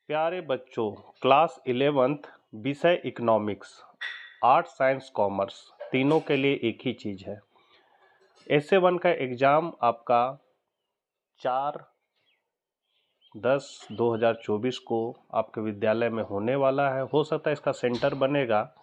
प्यारे बच्चों, class 11th विषय इकोनॉमिक्स, आर्ट साइंस कॉमर्स तीनों के लिए एक ही चीज़ है। SA1 का एग्ज़ाम आपका 4/10/2024 को आपके विद्यालय में होने वाला है। हो सकता है इसका सेंटर बनेगा।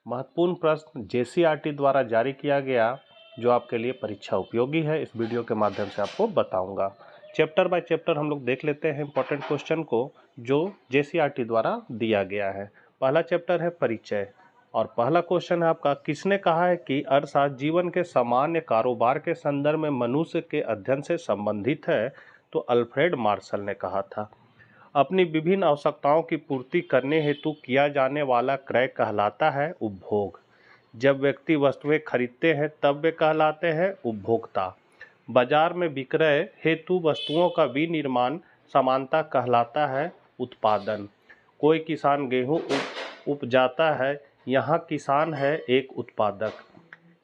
महत्वपूर्ण प्रश्न JCRT द्वारा जारी किया गया जो आपके लिए परीक्षा उपयोगी है, इस वीडियो के माध्यम से आपको बताऊंगा। चैप्टर बाय चैप्टर हम लोग देख लेते हैं इंपॉर्टेंट क्वेश्चन को जो JCRT द्वारा दिया गया है। पहला चैप्टर है परिचय और पहला क्वेश्चन है आपका, किसने कहा है कि अर्थशास्त्र जीवन के सामान्य कारोबार के संदर्भ में मनुष्य के अध्ययन से संबंधित है? तो अल्फ्रेड मार्शल ने कहा था। अपनी विभिन्न आवश्यकताओं की पूर्ति करने हेतु किया जाने वाला क्रय कहलाता है उपभोग। जब व्यक्ति वस्तुएं खरीदते हैं तब वे कहलाते हैं उपभोक्ता। बाजार में विक्रय हेतु वस्तुओं का विनिर्माण समानता कहलाता है उत्पादन। कोई किसान गेहूं उपजाता है, यहाँ किसान है एक उत्पादक।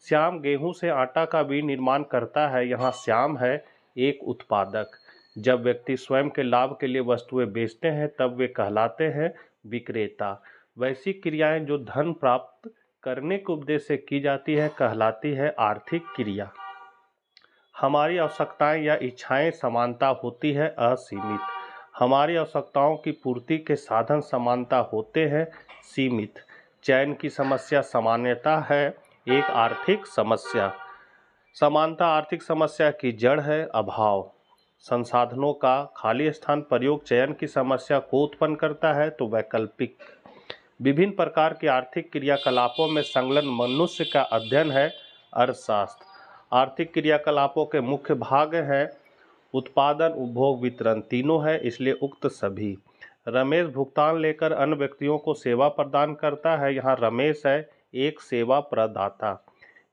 श्याम गेहूं से आटा का विनिर्माण करता है, यहाँ श्याम है एक उत्पादक। जब व्यक्ति स्वयं के लाभ के लिए वस्तुएं बेचते हैं तब वे कहलाते हैं विक्रेता। वैसी क्रियाएं जो धन प्राप्त करने के उद्देश्य से की जाती है कहलाती है आर्थिक क्रिया। हमारी आवश्यकताएं या इच्छाएं समानता होती है असीमित। हमारी आवश्यकताओं की पूर्ति के साधन समानता होते हैं सीमित। चयन की समस्या सामान्यता है एक आर्थिक समस्या। समानता आर्थिक समस्या की जड़ है अभाव। संसाधनों का खाली स्थान प्रयोग चयन की समस्या को उत्पन्न करता है तो वैकल्पिक। विभिन्न प्रकार के आर्थिक क्रियाकलापों में संलग्न मनुष्य का अध्ययन है अर्थशास्त्र। आर्थिक क्रियाकलापों के मुख्य भाग हैं उत्पादन, उपभोग, वितरण, तीनों है इसलिए उक्त सभी। रमेश भुगतान लेकर अन्य व्यक्तियों को सेवा प्रदान करता है, यहाँ रमेश है एक सेवा प्रदाता।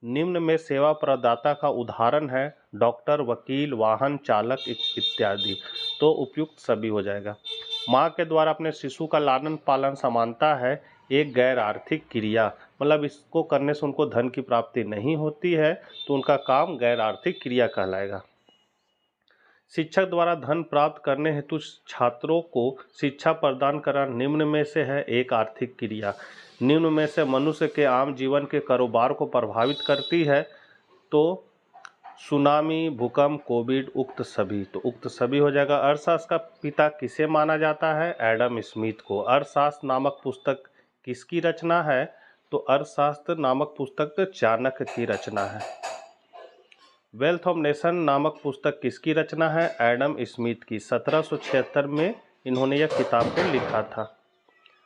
निम्न में सेवा प्रदाता का उदाहरण है डॉक्टर, वकील, वाहन चालक इत्यादि, तो उपयुक्त सभी हो जाएगा। माँ के द्वारा अपने शिशु का लालन पालन समानता है एक गैर आर्थिक क्रिया, मतलब इसको करने से उनको धन की प्राप्ति नहीं होती है तो उनका काम गैर आर्थिक क्रिया कहलाएगा। शिक्षक द्वारा धन प्राप्त करने हेतु छात्रों को शिक्षा प्रदान करना निम्न में से है एक आर्थिक क्रिया। निम्न में से मनुष्य के आम जीवन के कारोबार को प्रभावित करती है तो सुनामी, भूकंप, कोविड, उक्त सभी, तो उक्त सभी हो जाएगा। अर्थशास्त्र का पिता किसे माना जाता है? एडम स्मिथ को। अर्थशास्त्र नामक पुस्तक किसकी रचना है? तो अर्थशास्त्र नामक पुस्तक चाणक्य की रचना है। वेल्थ ऑफ नेशन नामक पुस्तक किसकी रचना है? एडम स्मिथ की। 1776 में इन्होंने यह किताब को लिखा था।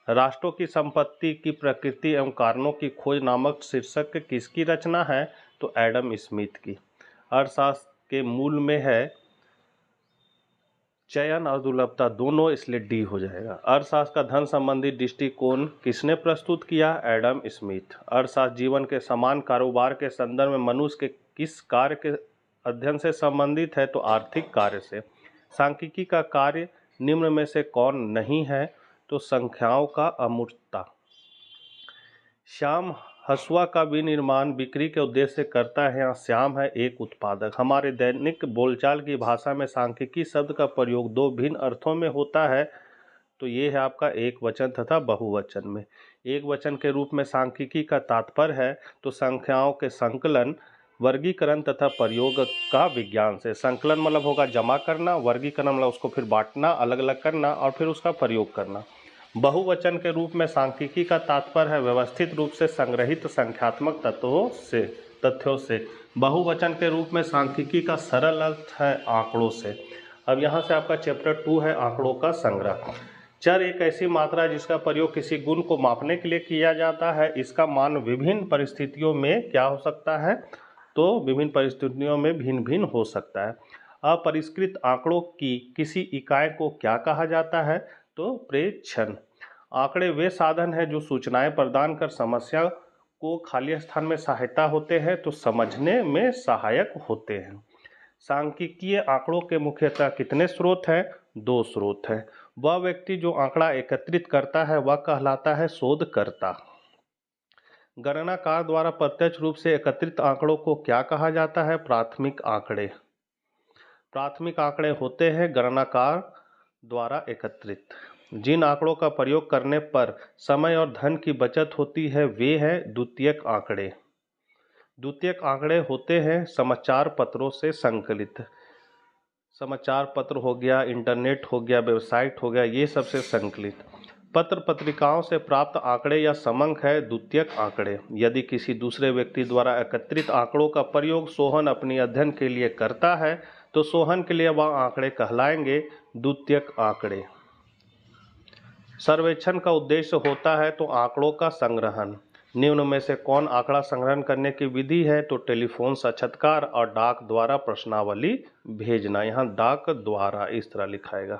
राष्ट्रों की संपत्ति की प्रकृति एवं कारणों की खोज नामक शीर्षक किसकी रचना है? तो एडम स्मिथ की। अर्थशास्त्र के मूल में है चयन और दुर्लभता दोनों, इसलिए डी हो जाएगा। अर्थशास्त्र का धन संबंधी दृष्टिकोण किसने प्रस्तुत किया? Adam Smith. अर्थशास्त्र जीवन के समान कारोबार के संदर्भ में मनुष्य के किस कार्य के अध्ययन से संबंधित है? तो आर्थिक कार्य से। सांख्यिकी का कार्य निम्न में से कौन नहीं है? तो संख्याओं का अमूर्तता। श्याम हसुआ का विनिर्माण बिक्री के उद्देश्य से करता है, यहाँ श्याम है एक उत्पादक। हमारे दैनिक बोलचाल की भाषा में सांख्यिकी शब्द का प्रयोग दो भिन्न अर्थों में होता है, तो ये है आपका एक वचन तथा बहुवचन में। एक वचन के रूप में सांख्यिकी का तात्पर्य है तो संख्याओं के संकलन, वर्गीकरण तथा प्रयोग का विज्ञान से। संकलन मतलब होगा जमा करना, वर्गीकरण मतलब उसको फिर बांटना, अलग अलग करना और फिर उसका प्रयोग करना। बहुवचन के रूप में सांख्यिकी का तात्पर्य है व्यवस्थित रूप से संग्रहित संख्यात्मक तथ्यों से। बहुवचन के रूप में सांख्यिकी का सरल अर्थ है आंकड़ों से। अब यहाँ से आपका चैप्टर 2 है आंकड़ों का संग्रह। चर एक ऐसी मात्रा है जिसका प्रयोग किसी गुण को मापने के लिए किया जाता है। इसका मान विभिन्न परिस्थितियों में क्या हो सकता है? तो विभिन्न परिस्थितियों में भिन्न भिन्न हो सकता है। अपरिष्कृत आंकड़ों की किसी इकाई को क्या कहा जाता है? तो प्रेक्षण। आंकड़े वे साधन हैं जो सूचनाएं प्रदान कर समस्या को खाली स्थान में सहायता होते हैं तो समझने में सहायक होते हैं। सांख्यिकीय आंकड़ों के मुख्यतः कितने स्रोत हैं? 2 स्रोत हैं। वह व्यक्ति जो आंकड़ा एकत्रित करता है वह कहलाता है शोधकर्ता। गणनाकार द्वारा प्रत्यक्ष रूप से एकत्रित आंकड़ों को क्या कहा जाता है? प्राथमिक आंकड़े। प्राथमिक आंकड़े होते हैं गणनाकार द्वारा एकत्रित। जिन आंकड़ों का प्रयोग करने पर समय और धन की बचत होती है वे हैं द्वितीयक आंकड़े। द्वितीयक आंकड़े होते हैं समाचार पत्रों से संकलित। समाचार पत्र हो गया, इंटरनेट हो गया, वेबसाइट हो गया, ये सबसे संकलित। पत्र पत्रिकाओं से प्राप्त आंकड़े या समंक है द्वितीयक आंकड़े। यदि किसी दूसरे व्यक्ति द्वारा एकत्रित आंकड़ों का प्रयोग सोहन अपनी अध्ययन के लिए करता है तो सोहन के लिए वह आंकड़े कहलाएंगे द्वितीयक आंकड़े। सर्वेक्षण का उद्देश्य होता है तो आंकड़ों का संग्रहण। निम्न में से कौन आंकड़ा संग्रहण करने की विधि है? तो टेलीफोन साक्षात्कार और डाक द्वारा प्रश्नावली भेजना। यहाँ डाक द्वारा इस तरह लिखाएगा,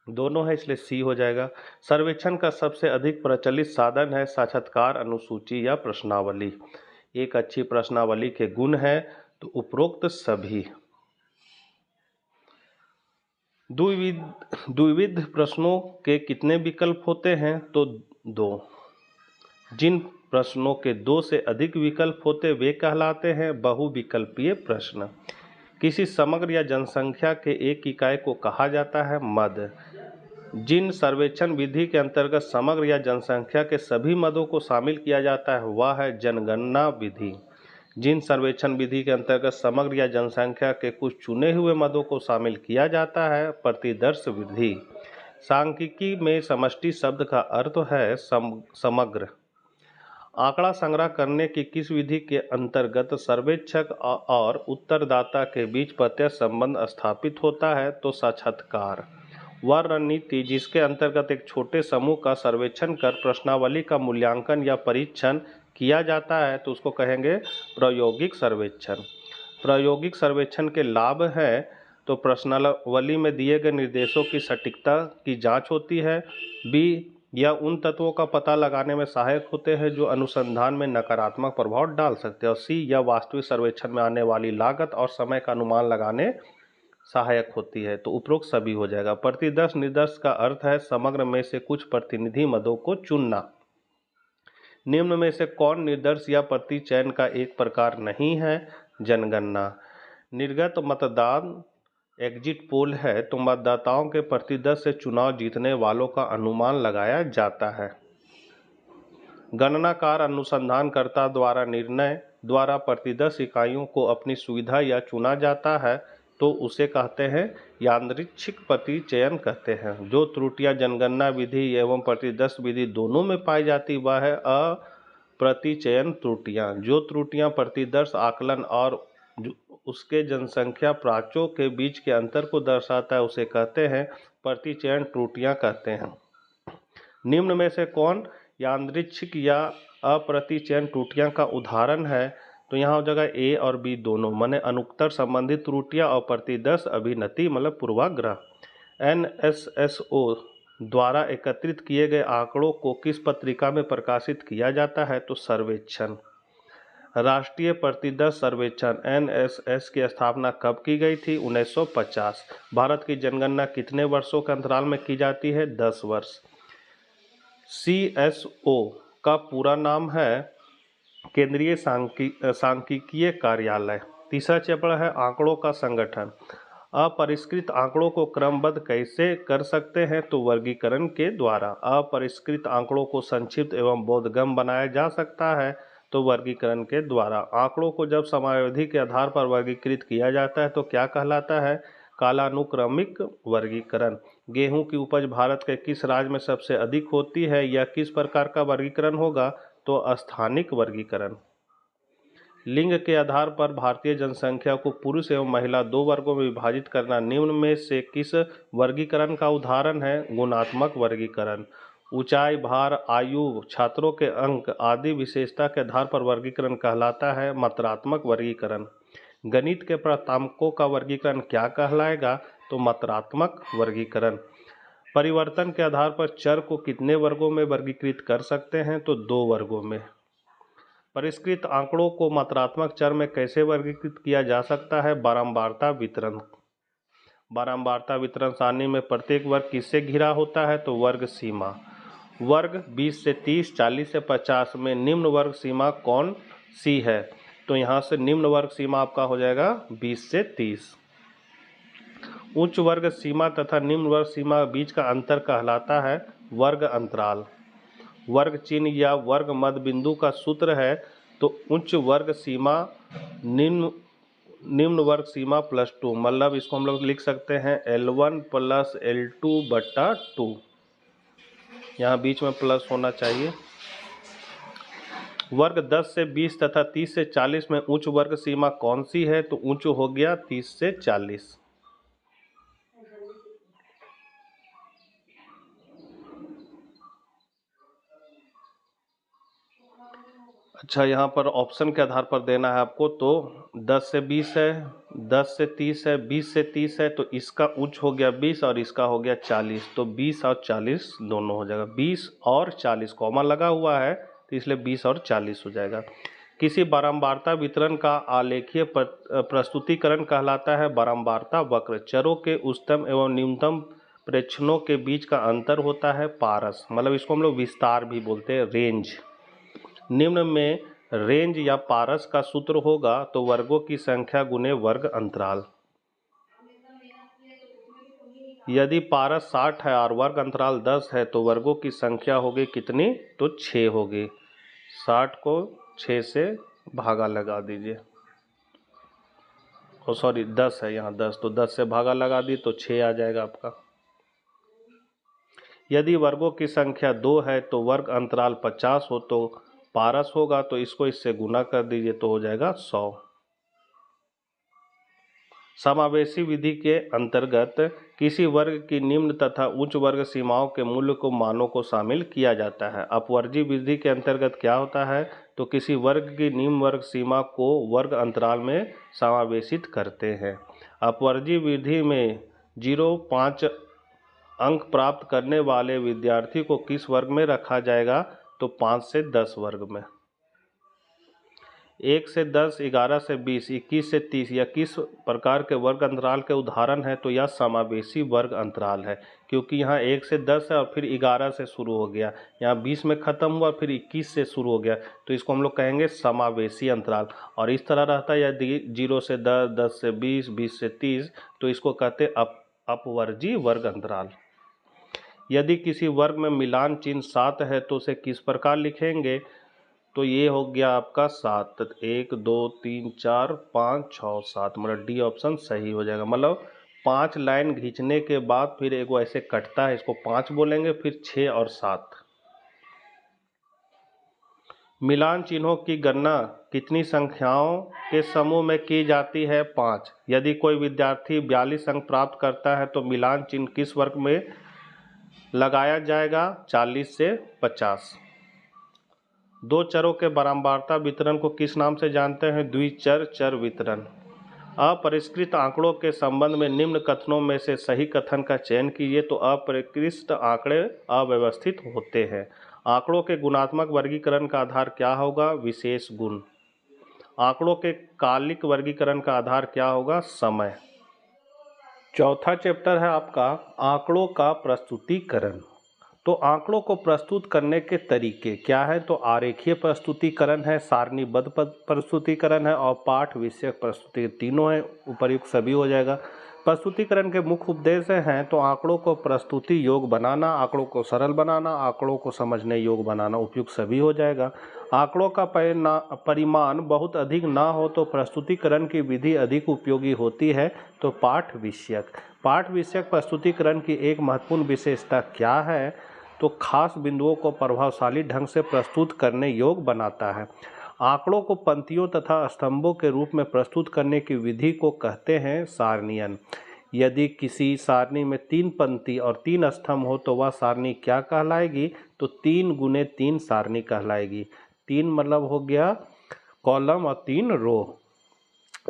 दोनों है इसलिए सी हो जाएगा। सर्वेक्षण का सबसे अधिक प्रचलित साधन है साक्षात्कार, अनुसूची या प्रश्नावली। एक अच्छी प्रश्नावली के गुण है तो उपरोक्त सभी। द्विविध प्रश्नों के कितने विकल्प होते हैं? तो 2। जिन प्रश्नों के 2 से अधिक विकल्प होते वे कहलाते हैं बहुविकल्पीय प्रश्न। किसी समग्र या जनसंख्या के एक इकाई को कहा जाता है मद। जिन सर्वेक्षण विधि के अंतर्गत समग्र या जनसंख्या के सभी मदों को शामिल किया जाता है वह है जनगणना विधि। जिन सर्वेक्षण विधि के अंतर्गत समग्र या जनसंख्या के कुछ चुने हुए मदों को शामिल किया जाता है प्रतिदर्श विधि। सांख्यिकी में समष्टि शब्द का अर्थ है समग्र। आंकड़ा संग्रह करने की किस विधि के अंतर्गत सर्वेक्षक और उत्तरदाता के बीच प्रत्यक्ष संबंध स्थापित होता है? तो साक्षात्कार। वह रणनीति जिसके अंतर्गत एक छोटे समूह का सर्वेक्षण कर प्रश्नावली का मूल्यांकन या परीक्षण किया जाता है तो उसको कहेंगे प्रायोगिक सर्वेक्षण। प्रायोगिक सर्वेक्षण के लाभ है तो प्रश्नावली में दिए गए निर्देशों की सटीकता की जांच होती है। बी, यह उन तत्वों का पता लगाने में सहायक होते हैं जो अनुसंधान में नकारात्मक प्रभाव डाल सकते हैं। और सी, यह वास्तविक सर्वेक्षण में आने वाली लागत और समय का अनुमान लगाने सहायक होती है। तो उपरोक्त सभी हो जाएगा। प्रतिदर्श निर्दर्श का अर्थ है समग्र में से कुछ प्रतिनिधि मदों को चुनना। निम्न में से कौन निर्दर्श या प्रतिचयन का एक प्रकार नहीं है? जनगणना। निर्गत मतदान एग्जिट पोल है तो मतदाताओं के प्रतिदर्श से चुनाव जीतने वालों का अनुमान लगाया जाता है। गणनाकार अनुसंधानकर्ता द्वारा निर्णय द्वारा प्रतिदर्श इकाइयों को अपनी सुविधा या चुना जाता है तो उसे कहते हैं यादृच्छिक प्रतिचयन कहते हैं। जो त्रुटियां जनगणना विधि एवं प्रतिदर्श विधि दोनों में पाई जाती वह है अप्रतिचयन त्रुटियां। जो त्रुटियां प्रतिदर्श आकलन और उसके जनसंख्या प्राचों के बीच के अंतर को दर्शाता है उसे कहते हैं प्रतिचयन त्रुटियां कहते हैं। निम्न में से कौन यादृच्छिक या अप्रतिचयन त्रुटियां का उदाहरण है? तो यहाँ हो जाएगा ए और बी दोनों, माने अनुत्तर संबंधित त्रुटियां और प्रतिदर्श अभिनति मतलब पूर्वाग्रह। NSSO द्वारा एकत्रित किए गए आंकड़ों को किस पत्रिका में प्रकाशित किया जाता है? तो सर्वेक्षण। राष्ट्रीय प्रतिदर्श सर्वेक्षण NSS की स्थापना कब की गई थी? 1950। भारत की जनगणना कितने वर्षों के अंतराल में की जाती है? 10 वर्ष। CSO का पूरा नाम है केंद्रीय सांख्यिकीय कार्यालय। तीसरा चैप्टर है आंकड़ों का संगठन। अपरिष्कृत आंकड़ों को क्रमबद्ध कैसे कर सकते हैं? तो वर्गीकरण के द्वारा। अपरिष्कृत आंकड़ों को संक्षिप्त एवं बोधगम्य बनाया जा सकता है तो वर्गीकरण के द्वारा। आंकड़ों को जब समयावधि के आधार पर वर्गीकृत किया जाता है तो क्या कहलाता है? कालानुक्रमिक वर्गीकरण। गेहूं की उपज भारत के किस राज्य में सबसे अधिक होती है? यह किस प्रकार का वर्गीकरण होगा? तो स्थानिक वर्गीकरण। लिंग के आधार पर भारतीय जनसंख्या को पुरुष एवं महिला 2 वर्गों में विभाजित करना निम्न में से किस वर्गीकरण का उदाहरण है? गुणात्मक वर्गीकरण। ऊंचाई, भार, आयु, छात्रों के अंक आदि विशेषता के आधार पर वर्गीकरण कहलाता है मात्रात्मक वर्गीकरण। गणित के प्राप्तांकों का वर्गीकरण क्या कहलाएगा? तो मात्रात्मक वर्गीकरण। परिवर्तन के आधार पर चर को कितने वर्गों में वर्गीकृत कर सकते हैं? तो 2 वर्गों में। परिष्कृत आंकड़ों को मात्रात्मक चर में कैसे वर्गीकृत किया जा सकता है? बारंबारता वितरण। बारंबारता वितरण सारणी में प्रत्येक वर्ग किससे घिरा होता है? तो वर्ग सीमा। वर्ग 20 से 30, 40 से 50 में निम्न वर्ग सीमा कौन सी है? तो यहाँ से निम्न वर्ग सीमा आपका हो जाएगा 20 से 30। उच्च वर्ग सीमा तथा निम्न वर्ग सीमा बीच का अंतर कहलाता है वर्ग अंतराल। वर्ग चिन्ह या वर्ग मध्य बिंदु का सूत्र है तो उच्च वर्ग सीमा निम्न वर्ग सीमा +2, मतलब इसको हम लोग लिख सकते हैं L1 + L2/2। यहाँ बीच में प्लस होना चाहिए। वर्ग 10 से 20 तथा 30 से 40 में उच्च वर्ग सीमा कौन सी है? तो उच्च हो गया 30 से 40। अच्छा, यहाँ पर ऑप्शन के आधार पर देना है आपको। तो 10 से 20 है, 10 से 30 है, 20 से 30 है, तो इसका उच्च हो गया 20 और इसका हो गया 40। तो 20 और 40 दोनों हो जाएगा। 20 और 40 कॉमा लगा हुआ है तो इसलिए 20 और 40 हो जाएगा। किसी बारंबारता वितरण का आलेखीय प्रस्तुतिकरण कहलाता है बारंबारता वक्र। चरों के उच्चतम एवं न्यूनतम प्रेक्षणों के बीच का अंतर होता है पारस, मतलब इसको हम लोग विस्तार भी बोलते हैं, रेंज। निम्न में रेंज या पारस का सूत्र होगा तो वर्गों की संख्या गुने वर्ग अंतराल। यदि पारस 60 है और वर्ग अंतराल 10 है तो वर्गों की संख्या होगी कितनी? तो 6 होगी। 60 को 6 से भागा लगा दीजिए। ओ सॉरी, 10 है यहाँ, 10, तो 10 से भागा लगा दी तो 6 आ जाएगा आपका। यदि वर्गों की संख्या 2 है तो वर्ग अंतराल 50 हो तो पारस होगा, तो इसको इससे गुना कर दीजिए तो हो जाएगा 100। समावेशी विधि के अंतर्गत किसी वर्ग की निम्न तथा उच्च वर्ग सीमाओं के मूल्य को मानों को शामिल किया जाता है। अपवर्जी विधि के अंतर्गत क्या होता है? तो किसी वर्ग की निम्न वर्ग सीमा को वर्ग अंतराल में समावेशित करते हैं। अपवर्जी विधि में 0-5 अंक प्राप्त करने वाले विद्यार्थी को किस वर्ग में रखा जाएगा? तो 5 से 10 वर्ग में। 1 से 10, 11 से 20, 21 से 30 या किस प्रकार के वर्ग अंतराल के उदाहरण है? तो यह समावेशी वर्ग अंतराल है, क्योंकि यहाँ 1 से 10 है और फिर 11 से शुरू हो गया, यहाँ 20 में ख़त्म हुआ फिर 21 से शुरू हो गया, तो इसको हम लोग कहेंगे समावेशी अंतराल। और इस तरह रहता है यदि 0 से 10, 10 से 20, 20 से 30, तो इसको कहते हैं अपवर्जी वर्ग अंतराल। यदि किसी वर्ग में मिलान चिन्ह 7 है तो उसे किस प्रकार लिखेंगे? तो ये हो गया आपका 7, 1 2 3 4 5 6 7, मतलब डी ऑप्शन सही हो जाएगा। मतलब 5 लाइन खींचने के बाद फिर एक ऐसे कटता है, इसको 5 बोलेंगे, फिर 6 और 7। मिलान चिन्हों की गणना कितनी संख्याओं के समूह में की जाती है? 5। यदि कोई विद्यार्थी 42 अंक प्राप्त करता है तो मिलान चिन्ह किस वर्ग में लगाया जाएगा? 40 से 50। दो चरों के बारंबारता वितरण को किस नाम से जानते हैं? द्विचर चर वितरण। अपरिष्कृत आंकड़ों के संबंध में निम्न कथनों में से सही कथन का चयन कीजिए। तो अपरिष्कृत आंकड़े अव्यवस्थित होते हैं। आंकड़ों के गुणात्मक वर्गीकरण का आधार क्या होगा? विशेष गुण। आंकड़ों के कालिक वर्गीकरण का आधार क्या होगा? समय। चौथा चैप्टर है आपका आंकड़ों का प्रस्तुतिकरण। तो आंकड़ों को प्रस्तुत करने के तरीके क्या है? तो आरेखीय प्रस्तुतिकरण है, सारणीबद्ध प्रस्तुतिकरण है और पाठ विषयक प्रस्तुति, तीनों है, उपर्युक्त सभी हो जाएगा। प्रस्तुतिकरण के मुख्य उद्देश्य हैं तो आंकड़ों को प्रस्तुति योग्य बनाना, आंकड़ों को सरल बनाना, आंकड़ों को समझने योग्य बनाना, उपयुक्त सभी हो जाएगा। आंकड़ों का परिमाण बहुत अधिक ना हो तो प्रस्तुतिकरण की विधि अधिक उपयोगी होती है। तो पाठ विषयक प्रस्तुतिकरण की एक महत्वपूर्ण विशेषता क्या है? तो खास बिंदुओं को प्रभावशाली ढंग से प्रस्तुत करने योग्य बनाता है। आंकड़ों को पंक्तियों तथा स्तंभों के रूप में प्रस्तुत करने की विधि को कहते हैं सारणीयन। यदि किसी सारणी में 3 पंक्ति और 3 स्तंभ हो तो वह सारणी क्या कहलाएगी? तो 3 गुने 3 सारणी कहलाएगी। 3 मतलब हो गया कॉलम और 3 रो।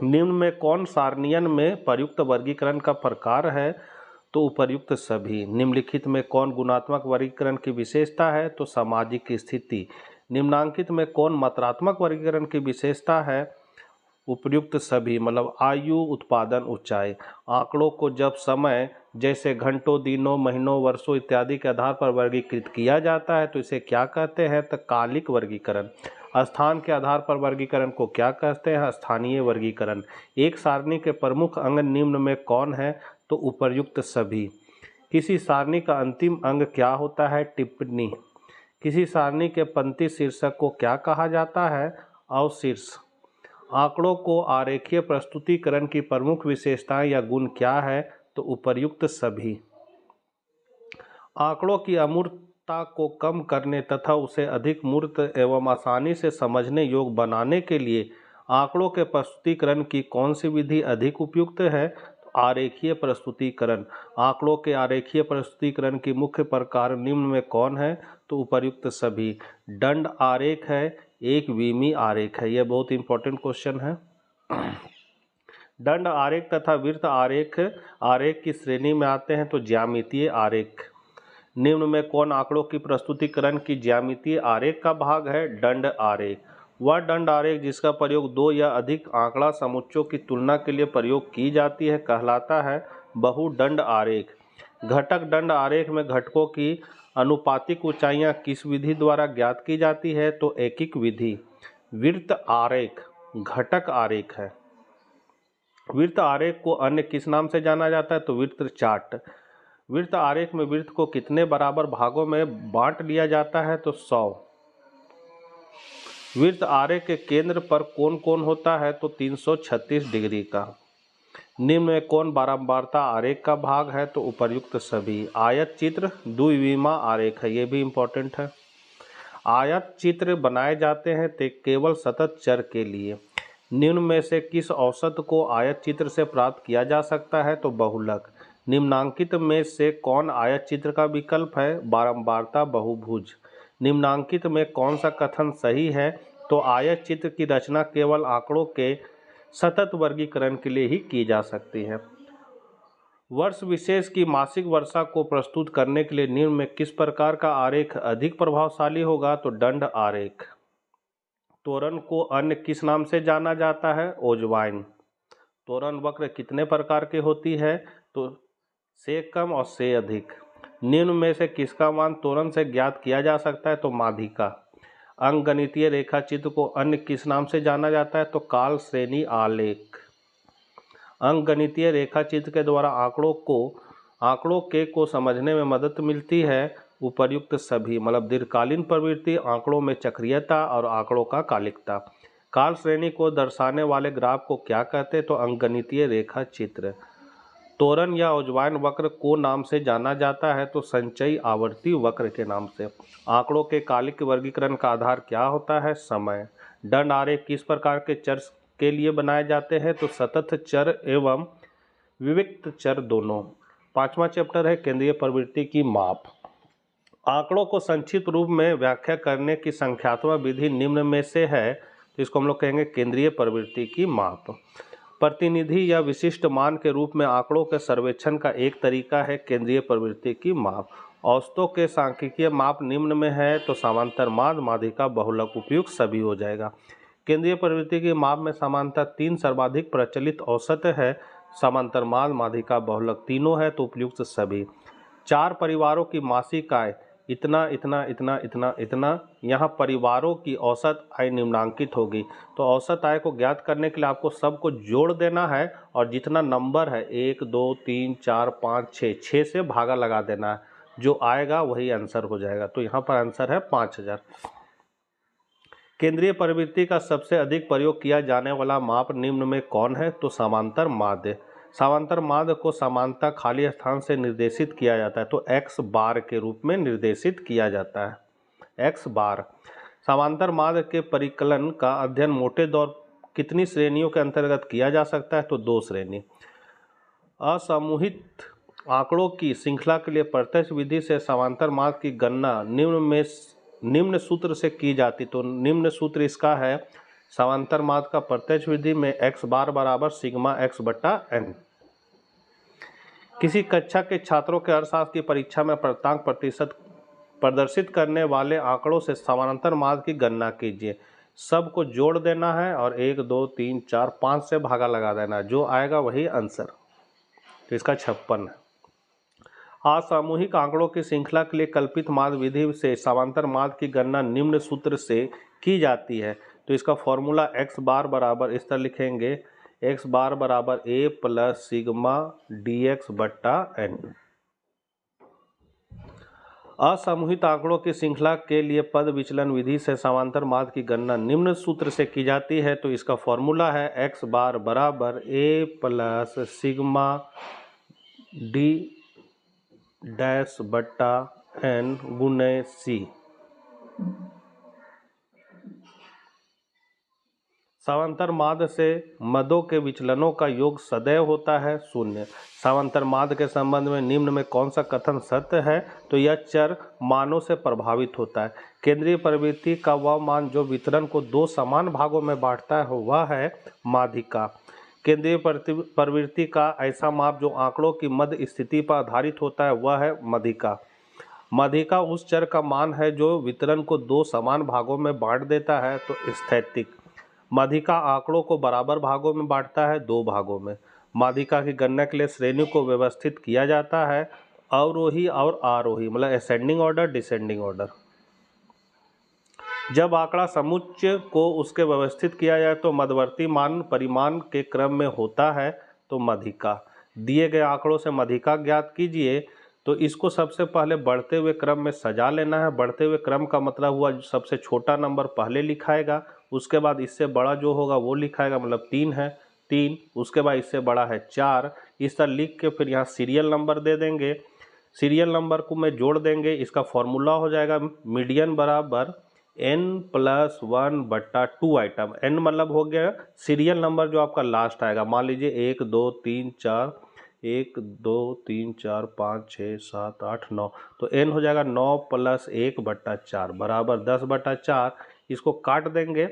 निम्न में कौन सारणीयन में प्रयुक्त वर्गीकरण का प्रकार है? तो उपर्युक्त सभी। निम्नलिखित में कौन गुणात्मक वर्गीकरण की विशेषता है? तो सामाजिक स्थिति। निम्नांकित में कौन मात्रात्मक वर्गीकरण की विशेषता है? उपर्युक्त सभी, मतलब आयु, उत्पादन, ऊंचाई। आंकड़ों को जब समय जैसे घंटों, दिनों, महीनों, वर्षों इत्यादि के आधार पर वर्गीकृत किया जाता है तो इसे क्या कहते हैं? तो कालिक वर्गीकरण। स्थान के आधार पर वर्गीकरण को क्या कहते हैं? स्थानीय वर्गीकरण। एक सारणी के प्रमुख अंग निम्न में कौन है? तो उपर्युक्त सभी। किसी सारणी का अंतिम अंग क्या होता है? टिप्पणी। किसी सारणी के पंक्ति शीर्षक को क्या कहा जाता है? अवशीर्ष। आंकड़ों को आरेखीय प्रस्तुतीकरण की प्रमुख विशेषताएं या गुण क्या है? तो उपर्युक्त सभी। आंकड़ों की अमूर्तता को कम करने तथा उसे अधिक मूर्त एवं आसानी से समझने योग्य बनाने के लिए आंकड़ों के प्रस्तुतीकरण की कौन सी विधि अधिक उपयुक्त है? तो आरेखीय प्रस्तुतीकरण। आंकड़ों के आरेखीय प्रस्तुतीकरण की मुख्य प्रकार निम्न में कौन है? तो उपर्युक्त सभी। दंड आरेख है, एक विमी आरेख है। यह बहुत इंपॉर्टेंट क्वेश्चन है। दंड आरेख तथा वृत्त आरेख आरेख की श्रेणी में आते हैं। तो ज्यामितीय आरेख। निम्न में कौन आंकड़ों की प्रस्तुतीकरण की ज्यामितीय आरेख का भाग है? दंड आरेख। वह दंड आरेख जिसका प्रयोग दो या अधिक आंकड़ा समुच्चयों की तुलना के लिए प्रयोग की जाती है कहलाता है बहुदंड आरेख। घटक दंड आरेख में घटकों की अनुपातिक ऊंचाइयां किस विधि द्वारा ज्ञात की जाती है? तो एकिक विधि। वृत्त आरेख घटक आरेख है। वृत्त आरेख को अन्य किस नाम से जाना जाता है? तो वृत्त चार्ट। वृत्त आरेख में वृत्त को कितने बराबर भागों में बांट लिया जाता है? तो 100। वृत्त आरेख के केंद्र पर कोण कौन होता है? तो 336 डिग्री का। निम्न में कौन बारंबारता आरेख का भाग है? तो उपर्युक्त सभी। आयत चित्र द्विविमा आरेख है, ये भी इंपॉर्टेंट है। आयत चित्र बनाए जाते हैं केवल सतत चर के लिए। निम्न में से किस औसत को आयत चित्र से प्राप्त किया जा सकता है? तो बहुलक। निम्नांकित में से कौन आयत चित्र का विकल्प है? बारंबारता बहुभुज। निम्नांकित में कौन सा कथन सही है? तो आयत चित्र की रचना केवल आंकड़ों के सतत वर्गीकरण के लिए ही की जा सकती है। वर्ष विशेष की मासिक वर्षा को प्रस्तुत करने के लिए निम्न में किस प्रकार का आरेख अधिक प्रभावशाली होगा? तो दंड आरेख। त्वरण को अन्य किस नाम से जाना जाता है? ओजवाइन। त्वरण वक्र कितने प्रकार की होती है? तो से कम और से अधिक। निम्न में से किसका मान त्वरण से ज्ञात किया जा सकता है? तो माध्यिका। अंकगणितीय रेखा चित्र को अन्य किस नाम से जाना जाता है? तो काल श्रेणी आलेख। अंकगणितीय रेखा चित्र के द्वारा आंकड़ों को समझने में मदद मिलती है। उपर्युक्त सभी मतलब दीर्घकालीन प्रवृत्ति, आंकड़ों में चक्रीयता और आंकड़ों का कालिकता। काल श्रेणी को दर्शाने वाले ग्राफ को क्या कहते हैं? तो अंकगणितीय रेखा चित्र। त्वरण या ओजवाइन वक्र को नाम से जाना जाता है? तो संचयी आवर्ती वक्र के नाम से। आंकड़ों के कालिक वर्गीकरण का आधार क्या होता है? समय। दंड आरेख किस प्रकार के चर के लिए बनाए जाते हैं? तो सतत चर एवं विविक्त चर दोनों। पांचवा चैप्टर है केंद्रीय प्रवृत्ति की माप। आंकड़ों को संक्षिप्त रूप में व्याख्या करने की संख्यात्मक विधि निम्न में से है। तो इसको हम लोग कहेंगे केंद्रीय प्रवृत्ति की माप। प्रतिनिधि या विशिष्ट मान के रूप में आंकड़ों के सर्वेक्षण का एक तरीका है केंद्रीय प्रवृत्ति की माप। औसतों के सांख्यिकीय माप निम्न में है। तो समांतर माध्य, माध्यिका, बहुलक, उपयुक्त सभी हो जाएगा। केंद्रीय प्रवृत्ति की माप में समांतर 3 सर्वाधिक प्रचलित औसत है। समांतर माध्य, माध्यिका, बहुलक तीनों है तो उपयुक्त सभी। 4 परिवारों की मासिक आय इतना इतना इतना इतना इतना। यहाँ परिवारों की औसत आय निम्नांकित होगी। तो औसत आय को ज्ञात करने के लिए आपको सबको जोड़ देना है और जितना नंबर है 1 2 3 4 5 6 से भागा लगा देना है। जो आएगा वही आंसर हो जाएगा। तो यहाँ पर आंसर है 5000। केंद्रीय प्रवृत्ति का सबसे अधिक प्रयोग किया जाने वाला माप निम्न में कौन है? तो समांतर माध्य। समांतर माध्य को समानता खाली स्थान से निर्देशित किया जाता है। तो x बार के रूप में निर्देशित किया जाता है। x बार। समांतर माध्य के परिकलन का अध्ययन मोटे तौर कितनी श्रेणियों के अंतर्गत किया जा सकता है? तो 2 श्रेणी। असमूहित आंकड़ों की श्रृंखला के लिए प्रत्यक्ष विधि से समांतर माध्य की गणना निम्न सूत्र से की जाती। तो निम्न सूत्र इसका है समांतर माध्य का प्रत्यक्ष विधि में x बार बराबर सिग्मा x बटा n। किसी कक्षा के छात्रों के अर्थशास्त्र की परीक्षा में प्राप्तांक प्रतिशत प्रदर्शित करने वाले आंकड़ों से समांतर माध्य की गणना कीजिए। सबको जोड़ देना है और 1 2 3 4 5 से भागा लगा देना है। जो आएगा वही आंसर। तो इसका 56 है। असामूहिक आंकड़ों की श्रृंखला के लिए कल्पित माध्य विधि से समांतर माध्य की गणना निम्न सूत्र से की जाती है। तो इसका फॉर्मूला x बार बराबर इस तरह लिखेंगे एक्स बार बराबर ए प्लस सिग्मा डी एक्स बट्टा एन। असमूहित आंकड़ों की श्रृंखला के लिए पद विचलन विधि से समांतर माध्य की गणना निम्न सूत्र से की जाती है। तो इसका फॉर्मूला है एक्स बार बराबर ए प्लस सिग्मा डी डैश बट्टा एन गुणे सी। समांतर माध्य से मदों के विचलनों का योग सदैव होता है शून्य। समांतर माध्य के संबंध में निम्न में कौन सा कथन सत्य है? तो यह चर मानों से प्रभावित होता है। केंद्रीय प्रवृत्ति का वह मान जो वितरण को दो समान भागों में बांटता है वह है माध्यिका। केंद्रीय प्रवृत्ति का ऐसा माप जो आंकड़ों की मध्य स्थिति पर आधारित होता है वह है माध्यिका। माध्यिका उस चर का मान है जो वितरण को दो समान भागों में बांट देता है। तो स्थैतिक माध्यिका आंकड़ों को बराबर भागों में बांटता है, दो भागों में। माध्यिका की गणना के लिए श्रेणी को व्यवस्थित किया जाता है, अवरोही और आरोही, मतलब असेंडिंग ऑर्डर डिसेंडिंग ऑर्डर। जब आंकड़ा समुच्चय को उसके व्यवस्थित किया जाए तो मध्यवर्ती मान परिमाण के क्रम में होता है। तो माध्यिका दिए गए आंकड़ों से माध्यिका ज्ञात कीजिए। तो इसको सबसे पहले बढ़ते हुए क्रम में सजा लेना है। बढ़ते हुए क्रम का मतलब हुआ सबसे छोटा नंबर पहले लिखाएगा, उसके बाद इससे बड़ा जो होगा वो लिखाएगा, मतलब 3 है 3, उसके बाद इससे बड़ा है 4। इस तरह लिख के फिर यहाँ सीरियल नंबर दे देंगे। सीरियल नंबर को में जोड़ देंगे। इसका फॉर्मूला हो जाएगा मीडियन बराबर n+1 बट्टा 2 आइटम। n मतलब हो गया सीरियल नंबर जो आपका लास्ट आएगा। मान लीजिए 1 2 3 4, 1 2 3 4 5 6 7 8 9, तो n हो जाएगा 9 + 1 बट्टा 4 बराबर 10 बट्टा 4। इसको काट देंगे।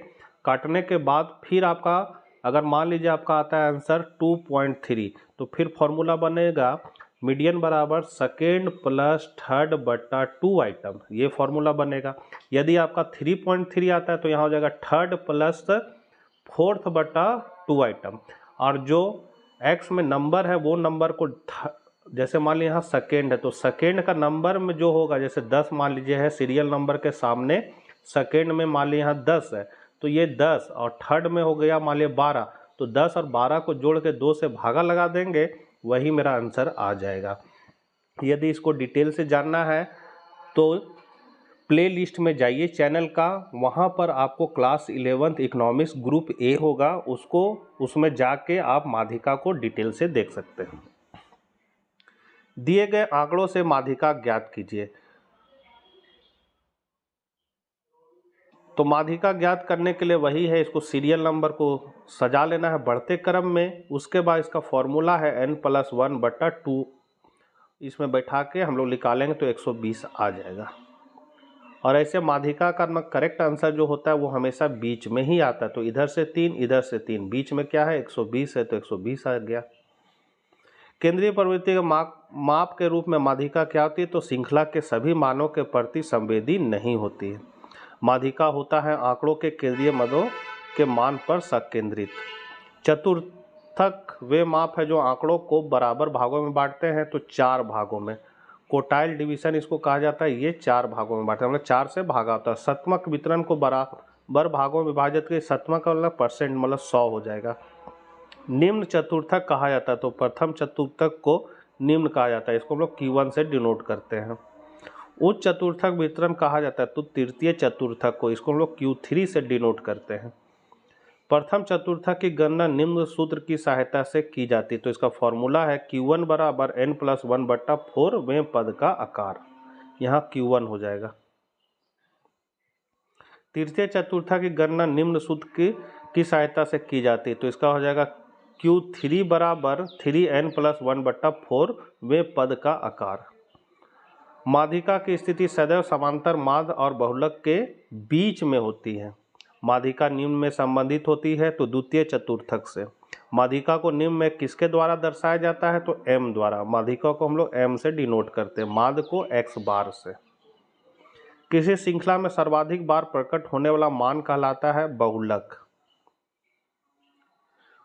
काटने के बाद फिर आपका अगर मान लीजिए आपका आता है आंसर 2.3, तो फिर फॉर्मूला बनेगा मीडियन बराबर सेकेंड प्लस थर्ड बट्टा 2 आइटम, ये फॉर्मूला बनेगा। यदि आपका 3.3 आता है तो यहाँ हो जाएगा थर्ड प्लस फोर्थ बट्टा 2 आइटम। और जो एक्स में नंबर है वो नंबर को जैसे मान लीजिए यहाँ सेकेंड है तो सेकेंड का नंबर में जो होगा, जैसे 10 मान लीजिए है सीरियल नंबर के सामने, सेकेंड में मान लीजिए यहाँ 10 है तो ये 10, और थर्ड में हो गया मान लीजिए 12, तो 10 और 12 को जोड़ के 2 से भागा लगा देंगे, वही मेरा आंसर आ जाएगा। यदि इसको डिटेल से जानना है तो प्ले लिस्ट में जाइए चैनल का, वहाँ पर आपको class 11th economics group A होगा, उसमें जाके आप माध्यिका को डिटेल से देख सकते हैं। दिए गए आंकड़ों से माध्यिका ज्ञात कीजिए। तो माध्यिका ज्ञात करने के लिए वही है, इसको सीरियल नंबर को सजा लेना है बढ़ते क्रम में। उसके बाद इसका फॉर्मूला है n+1 बट्टा 2, इसमें बैठा के हम लोग निकालेंगे तो 120 आ जाएगा। और ऐसे माध्यिका का करेक्ट आंसर जो होता है वो हमेशा बीच में ही आता है। तो इधर से 3 इधर से 3, बीच में क्या है 120 है तो 120 आ गया। केंद्रीय प्रवृत्ति के माप के रूप में माध्यिका क्या होती है? तो श्रृंखला के सभी मानों के प्रति संवेदी नहीं होती है। माध्यिका होता है आंकड़ों के केंद्रीय मदों के मान पर संकेंद्रित। चतुर्थक वे माप है जो आंकड़ों को बराबर भागों में बांटते हैं, तो 4 भागों में। कोटाइल डिवीजन इसको कहा जाता है, ये 4 भागों में बांटते हैं, मतलब 4 से भागा होता है। शतमक वितरण को बराबर भागों में विभाजित करके शतमक का मतलब परसेंट, मतलब 100 हो जाएगा। निम्न चतुर्थक कहा जाता है, तो प्रथम चतुर्थक को निम्न कहा जाता है, इसको हम लोग Q1 से डिनोट करते हैं। उच्च चतुर्थक वितरण कहा जाता है, तो तृतीय चतुर्थक को, इसको हम लोग Q3 से डिनोट करते हैं। प्रथम चतुर्थक की गणना निम्न सूत्र की सहायता से की जाती है, तो इसका फॉर्मूला है Q1 बराबर n+1 बट्टा 4 वें पद का आकार, यहाँ Q1 हो जाएगा। तृतीय चतुर्थक की गणना निम्न सूत्र की सहायता से की जाती है, तो इसका हो जाएगा Q3 बराबर 3n+1 बट्टा 4 वें पद का आकार। माध्यिका की स्थिति सदैव समांतर माध्य और बहुलक के बीच में होती है। माध्यिका निम्न में संबंधित होती है, तो द्वितीय चतुर्थक से। माध्यिका को निम्न में किसके द्वारा दर्शाया जाता है? तो m द्वारा। माध्यिका को हम लोग m से डिनोट करते हैं, माध्य को x बार से। किसी श्रृंखला में सर्वाधिक बार प्रकट होने वाला मान कहलाता है बहुलक।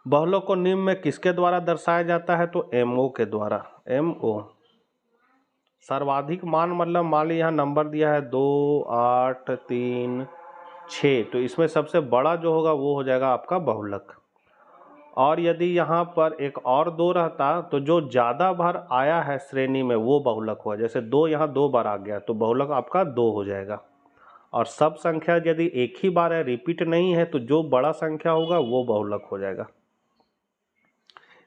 बहुलक को निम्न में किसके द्वारा दर्शाया जाता है? तो MO के द्वारा। MO सर्वाधिक मान मतलब मान लीजिए यहाँ नंबर दिया है 2 8 3 6, तो इसमें सबसे बड़ा जो होगा वो हो जाएगा आपका बहुलक। और यदि यहाँ पर एक और 2 रहता तो जो ज़्यादा बार आया है श्रेणी में वो बहुलक हुआ। जैसे 2 यहाँ 2 बार आ गया तो बहुलक आपका 2 हो जाएगा। और सब संख्या यदि एक ही बार है, रिपीट नहीं है, तो जो बड़ा संख्या होगा वो बहुलक हो जाएगा।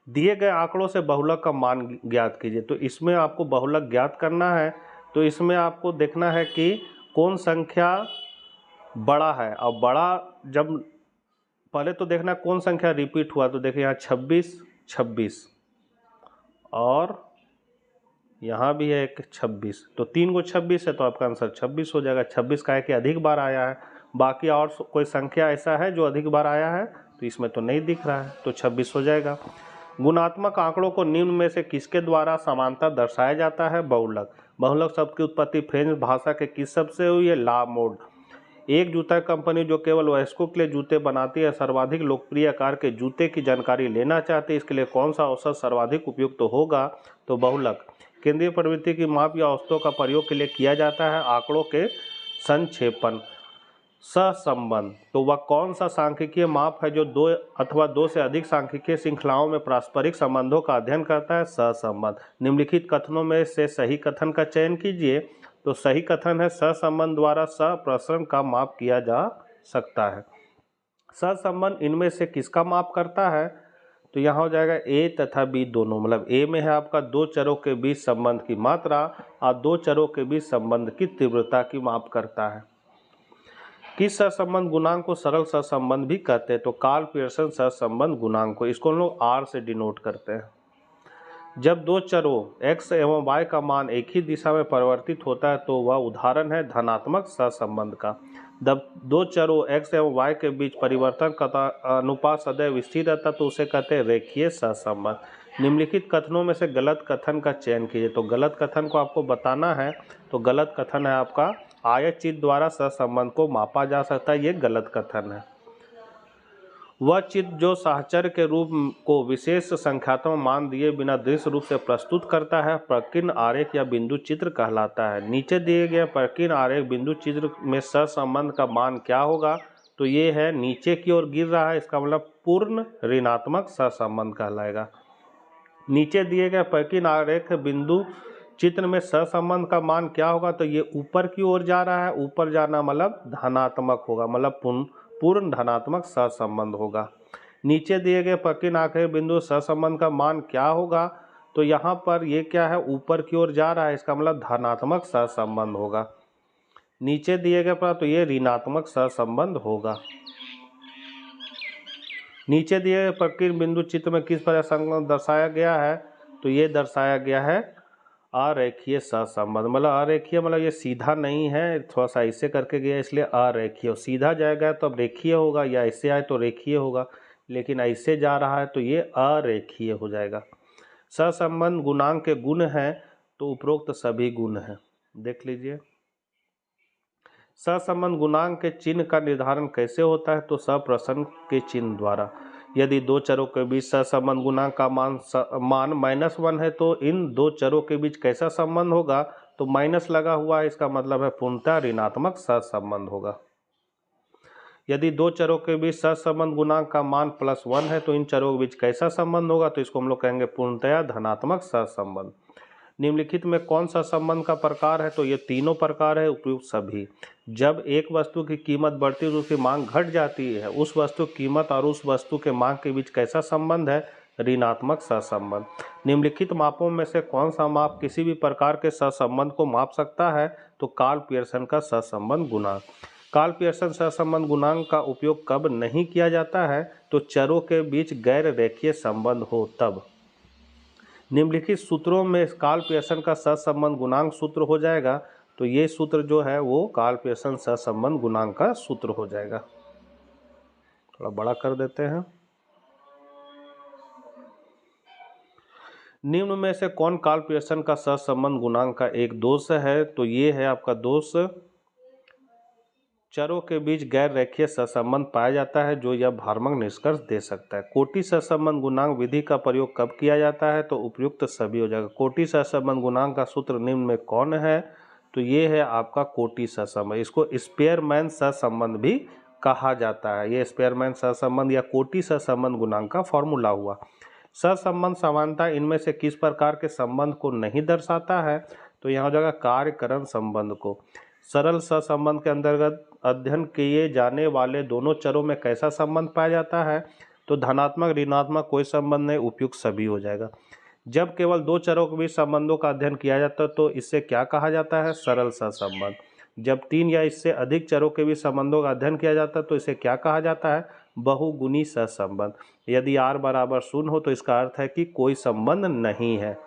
दिए गए आंकड़ों से बहुलक का मान ज्ञात कीजिए। तो इसमें आपको बहुलक ज्ञात करना है, तो इसमें आपको देखना है कि कौन संख्या बड़ा है। और बड़ा जब पहले तो देखना कौन संख्या रिपीट हुआ। तो देखिए यहाँ 26 और यहाँ भी है एक 26, तो 3 को 26 है तो आपका आंसर 26 हो जाएगा। 26 का है कि अधिक बार आया है। बाकी और कोई संख्या ऐसा है जो अधिक बार आया है तो इसमें तो नहीं दिख रहा है, तो 26 हो जाएगा। गुणात्मक आंकड़ों को निम्न में से किसके द्वारा समानता दर्शाया जाता है? बहुलक। बहुलक शब्द की उत्पत्ति फ्रेंच भाषा के किस शब्द से हुई है? ला मोड। एक जूता कंपनी जो केवल वयस्कों के लिए जूते बनाती है, सर्वाधिक लोकप्रिय आकार के जूते की जानकारी लेना चाहते हैं, इसके लिए कौन सा औसत सर्वाधिक उपयुक्त तो होगा? तो बहुलक। केंद्रीय प्रवृत्ति की माप या औसतों का प्रयोग के लिए किया जाता है आंकड़ों के संक्षेपण। सहसंबंध, तो वह कौन सा सांख्यिकीय माप है जो 2 अथवा 2 से अधिक सांख्यिकीय श्रृंखलाओं में पारस्परिक संबंधों का अध्ययन करता है? सहसंबंध। निम्नलिखित कथनों में से सही कथन का चयन कीजिए। तो सही कथन है सहसंबंध द्वारा सहप्रसरण का माप किया जा सकता है। सहसंबंध इनमें से किसका माप करता है? तो यहाँ हो जाएगा ए तथा बी दोनों। मतलब ए में है आपका 2 चरों के बीच संबंध की मात्रा और 2 चरों के बीच संबंध की तीव्रता की माप करता है। किस सहसंबंध गुणांक को सरल सहसंबंध भी कहते हैं? तो कार्ल पियर्सन सहसंबंध गुणांक को, इसको हम लोग आर से डिनोट करते हैं। जब 2 चरों x एवं y का मान एक ही दिशा में परिवर्तित होता है तो वह उदाहरण है धनात्मक सहसंबंध का। जब 2 चरों x एवं y के बीच परिवर्तन का अनुपात सदैव स्थिर रहता तो उसे कहते हैं रेखीय सहसंबंध। निम्नलिखित कथनों में से गलत कथन का चयन कीजिए। तो गलत कथन को आपको बताना है। तो गलत कथन है आपका आयत चित्र द्वारा सहसंबंध को मापा जा सकता है, ये गलत कथन है। वह चित्र जो साहचर्य के रूप को विशेष संख्यात्मक मान दिए बिना दृश्य रूप से प्रस्तुत करता है प्रकीर्ण आरेख या बिंदु चित्र कहलाता है। नीचे दिए गए प्रकीर्ण आरेख बिंदु चित्र में सहसंबंध का मान क्या होगा? तो ये है नीचे की ओर गिर रहा है, इसका मतलब पूर्ण ऋणात्मक सहसंबंध कहलाएगा। नीचे दिए गए प्रकीर्ण आरेख बिंदु चित्र में सहसंबंध का मान क्या होगा? तो ये ऊपर की ओर जा रहा है, ऊपर जाना मतलब धनात्मक होगा, मतलब पूर्ण धनात्मक सहसंबंध होगा। नीचे दिए गए प्रकीर्ण आरेख बिंदु सहसंबंध का मान क्या होगा? तो यहाँ पर ये क्या है, ऊपर की ओर जा रहा है, इसका मतलब धनात्मक सहसंबंध होगा। नीचे दिए गए पर तो ये ऋणात्मक सहसंबंध होगा। नीचे दिए गए प्रकीर्ण बिंदु चित्र में किस प्रकार संबंध दर्शाया गया है? तो ये दर्शाया गया है अरेखीय सहसंबंध। मतलब अरेखीय मतलब ये सीधा नहीं है, थोड़ा सा ऐसे करके गया इसलिए अरेखीय। सीधा जाएगा तो अब रेखीय होगा, या ऐसे आए तो रेखीय होगा, लेकिन ऐसे जा रहा है तो ये अरेखीय हो जाएगा। सहसंबंध गुणांक के गुण हैं तो उपरोक्त सभी गुण हैं, देख लीजिए। सहसंबंध गुणांक के चिन्ह का निर्धारण कैसे होता है? तो सहप्रसरण के चिन्ह द्वारा। यदि 2 चरों के बीच सहसंबंध गुणांक का मान -1 है तो इन 2 चरों के बीच कैसा संबंध होगा? तो माइनस लगा हुआ है, इसका मतलब है पूर्णतः ऋणात्मक सहसंबंध होगा। यदि 2 चरों के बीच सहसंबंध गुणांक का मान +1 है तो इन चरों के बीच कैसा संबंध होगा? तो इसको हम लोग कहेंगे पूर्णतः धनात्मक सहसंबंध। निम्नलिखित में कौन सा संबंध का प्रकार है? तो ये तीनों प्रकार है उपयुक्त सभी। जब एक वस्तु की कीमत बढ़ती है तो उसकी मांग घट जाती है, उस वस्तु की कीमत और उस वस्तु के मांग के बीच कैसा संबंध है? ऋणात्मक सहसंबंध। निम्नलिखित मापों में से कौन सा माप किसी भी प्रकार के सहसंबंध को माप सकता है? तो कार्ल पियर्सन का सहसंबंध गुणांक। कार्ल पियर्सन सहसंबंध गुणांक का उपयोग कब नहीं किया जाता है? तो चरों के बीच गैर रेखीय संबंध हो तब। निम्नलिखित सूत्रों में कार्ल पियर्सन का सहसंबंध गुणांक सूत्र हो जाएगा। तो ये सूत्र जो है वो कार्ल पियर्सन सहसंबंध गुणांक का सूत्र हो जाएगा। थोड़ा बड़ा कर देते हैं। निम्न में से कौन कार्ल पियर्सन का सहसंबंध गुणांक का एक दोष है? तो ये है आपका दोष चरों के बीच गैर रेखीय सहसंबंध पाया जाता है जो यह भ्रामक निष्कर्ष दे सकता है। कोटि सहसंबंध गुणांक विधि का प्रयोग कब किया जाता है? तो उपयुक्त सभी हो जाएगा। कोटि सहसंबंध गुणांक का सूत्र निम्न में कौन है? तो ये है आपका कोटि सहसंबंध। इसको स्पेयरमैन सहसंबंध भी कहा जाता है। ये स्पेयरमैन सहसंबंध या कोटी सहसंबंध गुणांक का फॉर्मूला हुआ। सहसंबंध समानता इनमें से किस प्रकार के संबंध को नहीं दर्शाता है? तो यहाँ हो जाएगा कार्यकरण संबंध को। सरल सहसंबंध के अंतर्गत अध्ययन किए जाने वाले दोनों चरों में कैसा संबंध पाया जाता है? तो धनात्मक ऋणात्मक कोई संबंध नहीं, उपयुक्त सभी हो जाएगा। जब केवल दो चरों के बीच संबंधों का अध्ययन किया जाता है तो इससे क्या कहा जाता है? सरल सहसंबंध। जब तीन या इससे अधिक चरों के बीच संबंधों का अध्ययन किया जाता है तो इसे क्या कहा जाता है? बहुगुणी सहसंबंध। यदि r बराबर 0 हो तो इसका अर्थ है कि कोई संबंध नहीं है।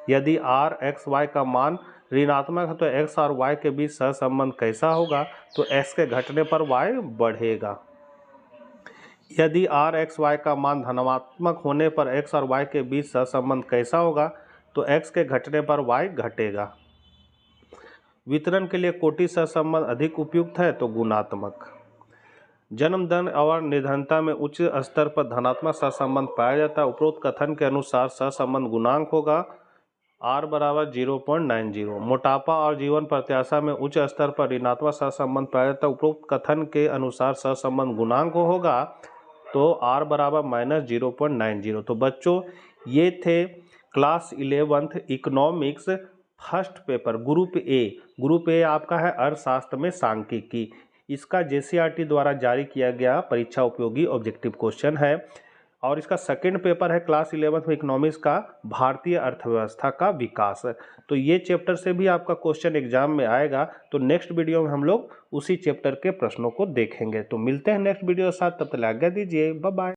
यदि r x y का मान ऋणात्मक है तो x और y के बीच सहसंबंध कैसा होगा? तो x के घटने पर y बढ़ेगा। यदि r x y का मान धनात्मक होने पर x और y के बीच सहसंबंध कैसा होगा? तो x के घटने पर y घटेगा। वितरण के लिए कोटि सहसंबंध अधिक उपयुक्त है तो गुणात्मक। जन्म दर और निर्धनता में उच्च स्तर पर धनात्मक सहसंबंध पाया जाता है। उपरोक्त कथन के अनुसार सहसंबंध गुणांक होगा r बराबर 0.90। मोटापा और जीवन प्रत्याशा में उच्च स्तर पर ऋणात्मक सहसंबंध पाया जाता है। उपरोक्त कथन के अनुसार सहसंबंध गुणांक होगा तो r बराबर -0.90। तो बच्चों ये थे class 11th economics first paper group A आपका है अर्थशास्त्र में सांख्यिकी। इसका JCERT द्वारा जारी किया गया परीक्षा उपयोगी ऑब्जेक्टिव क्वेश्चन है। और इसका सेकंड पेपर है क्लास 11th में इकोनॉमिक्स का भारतीय अर्थव्यवस्था का विकास। तो ये चैप्टर से भी आपका क्वेश्चन एग्जाम में आएगा। तो नेक्स्ट वीडियो में हम लोग उसी चैप्टर के प्रश्नों को देखेंगे। तो मिलते हैं नेक्स्ट वीडियो के साथ, तब तक आज्ञा दीजिए, बाय बाय।